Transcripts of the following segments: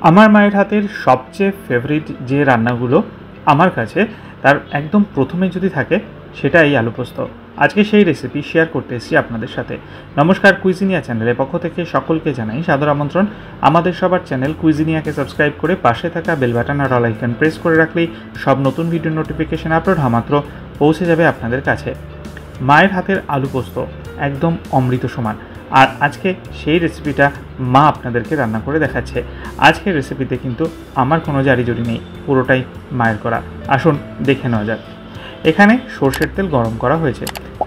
আমার মায়ের হাতের সবচেয়ে ফেভারিট যে রান্নাগুলো আমার কাছে, তার একদম প্রথমে যদি থাকে সেটা এই আলু পোস্ত। আজকে সেই রেসিপি শেয়ার করতে এসেছি আপনাদের সাথে। নমস্কার, কুইজিনিয়া চ্যানেলের পক্ষ থেকে সকলকে জানাই সাদর আমন্ত্রণ। আমাদের সবার চ্যানেল কুইজিনিয়াকে সাবস্ক্রাইব করে পাশে থাকা বেল বাটন আর অল আইকন প্রেস করে রাখলেই সব নতুন ভিডিও নোটিফিকেশন আপলোড হওয়া মাত্র পৌঁছে যাবে আপনাদের কাছে। মায়ের হাতের আলু পোস্ত একদম অমৃত সমান, আর আজকে সেই রেসিপিটা মা আপনাদেরকে রান্না করে দেখাচ্ছে। আজকের রেসিপিতে কিন্তু আমার কোনো জারিজুরি নেই, পুরোটাই মায়ের করা। আসুন দেখে নেওয়া যাক। এখানে সর্ষের তেল গরম করা হয়েছে,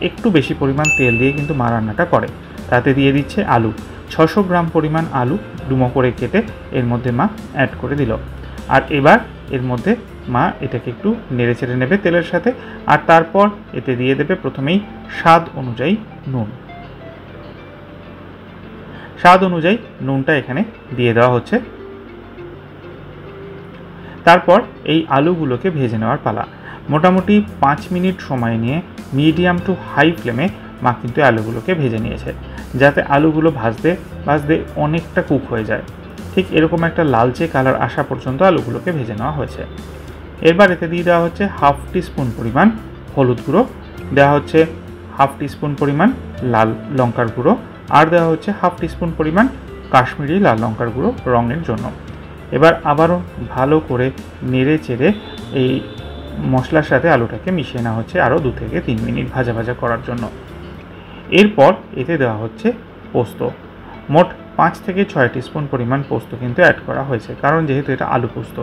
একটু বেশি পরিমাণ তেল দিয়ে কিন্তু মা রান্নাটা করে। তাতে দিয়ে দিচ্ছে আলু, 600 গ্রাম পরিমাণ আলু ডুমো করে কেটে এর মধ্যে মা অ্যাড করে দিল। আর এবার এর মধ্যে মা এটাকে একটু নেড়ে চেড়ে নেবে তেলের সাথে, আর তারপর এতে দিয়ে দেবে প্রথমেই স্বাদ অনুযায়ী নুন। স্বাদ অনুযায়ী নুনটা এখানে দিয়ে দেওয়া হচ্ছে। তারপর এই আলুগুলোকে ভেজে নেওয়ার পালা। মোটামুটি 5 মিনিট সময় নিয়ে মিডিয়াম টু হাই ফ্লেমে মা কিন্তু আলুগুলোকে ভেজে নিয়েছে, যাতে আলুগুলো ভাজতে ভাজতে অনেকটা কুক হয়ে যায়। ঠিক এরকম একটা লালচে কালার আসা পর্যন্ত আলুগুলোকে ভেজে নেওয়া হয়েছে। এরপর এতে দিয়ে দেওয়া হচ্ছে হাফ টিস্পুন পরিমাণ হলুদ গুঁড়ো, দেওয়া হচ্ছে হাফ টিস্পুন পরিমাণ লাল লঙ্কার গুঁড়ো, আর দেওয়া হচ্ছে হাফ টিস্পুন পরিমাণ কাশ্মীরি লাল লঙ্কার গুঁড়ো রঙের জন্য। এবার আবারও ভালো করে নেড়ে চেড়ে এই মশলার সাথে আলুটাকে মিশিয়ে নেওয়া হচ্ছে আরও 2 থেকে 3 মিনিট ভাজা ভাজা করার জন্য। এরপর এতে দেওয়া হচ্ছে পোস্ত। মোট 5 থেকে 6 টিস্পুন পরিমাণ পোস্ত কিন্তু অ্যাড করা হয়েছে, কারণ যেহেতু এটা আলু পোস্ত।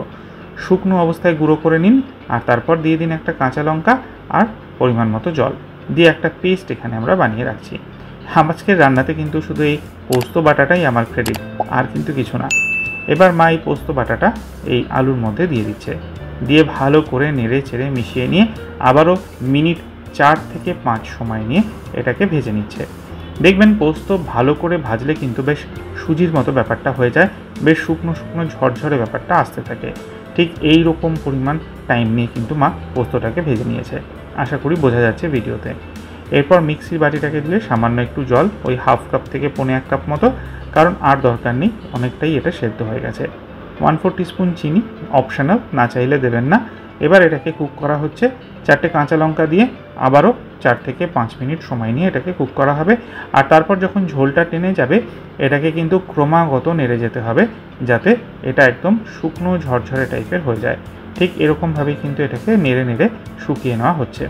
শুকনো অবস্থায় গুঁড়ো করে নিন, আর তারপর দিয়ে দিন একটা কাঁচা লঙ্কা আর পরিমাণ মতো জল দিয়ে একটা পেস্ট এখানে আমরা বানিয়ে রাখছি। আজকের রান্নাতে কিন্তু শুধু এই পোস্ত বাটাটাই আমার ক্রেডিট, আর কিন্তু কিছু না। এবার মা এই পোস্ত বাটাটা এই আলুর মধ্যে দিয়ে দিচ্ছে, দিয়ে ভালো করে নেড়ে চেড়ে মিশিয়ে নিয়ে আবারও মিনিট 4 থেকে 5 সময় নিয়ে এটাকে ভেজে নিচ্ছে। দেখবেন পোস্ত ভালো করে ভাজলে কিন্তু বেশ সুজির মতো ব্যাপারটা হয়ে যায়, বেশ শুকনো শুকনো ঝরঝরে ব্যাপারটা আসতে থাকে। ঠিক এই রকম পরিমাণ টাইম নিয়ে কিন্তু মা পোস্তটাকে ভেজে নিয়েছে, আশা করি বোঝা যাচ্ছে ভিডিওতে। এরপর মিক্সির বাটিটাকে দিলে সামান্য একটু জল, ওই হাফ কাপ থেকে 1.25 কাপ মতো, কারণ আর দরকার নেই, অনেকটাই এটা সেদ্ধ হয়ে গেছে। 1/4 টিস্পুন চিনি, অপশনাল, না চাইলে দেবেন না। এবার এটাকে কুক করা হচ্ছে 4টে কাঁচা লঙ্কা দিয়ে। আবারও 4 থেকে 5 মিনিট সময় নিয়ে এটাকে কুক করা হবে। আর তারপর যখন ঝোলটা টেনে যাবে, এটাকে কিন্তু ক্রমাগত নেড়ে যেতে হবে, যাতে এটা একদম শুকনো ঝরঝরে টাইপের হয়ে যায়। ঠিক এরকমভাবেই কিন্তু এটাকে নেড়ে নেড়ে শুকিয়ে নেওয়া হচ্ছে।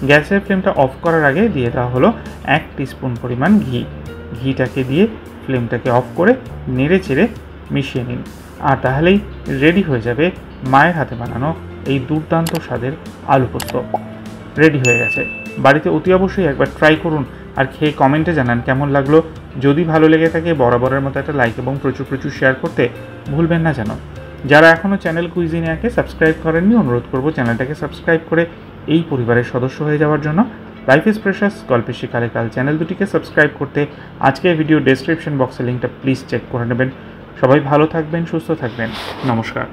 গ্যাসের ফ্লেমটা অফ করার আগে দিয়ে দেওয়া হলো 1 টিস্পুন পরিমাণ ঘি। ঘিটাকে দিয়ে ফ্লেমটাকে অফ করে নেড়ে চেড়ে মিশিয়ে নিন, আর তাহলেই রেডি হয়ে যাবে মায়ের হাতে বানানো এই দুর্দান্ত স্বাদের আলু পোস্ত। রেডি হয়ে গেছে। বাড়িতে অতি অবশ্যই একবার ট্রাই করুন, আর খেয়ে কমেন্টে জানান কেমন লাগলো। যদি ভালো লেগে থাকে বরাবরের মতো একটা লাইক এবং প্রচুর প্রচুর শেয়ার করতে ভুলবেন না যেন। যারা এখনও চ্যানেল কুইজিনিয়াকে সাবস্ক্রাইব করেননি, অনুরোধ করব চ্যানেলটাকে সাবস্ক্রাইব করে এই পরিবারের সদস্য হয়ে যাওয়ার জন্য। লাইফ ইজ প্রেশাস, গল্পের শিকারে কাল চ্যানেল দুটিকে সাবস্ক্রাইব করতে আজকের ভিডিও ডেসক্রিপশন বক্সের লিঙ্কটা প্লিজ চেক করে নেবেন। সবাই ভালো থাকবেন, সুস্থ থাকবেন। নমস্কার।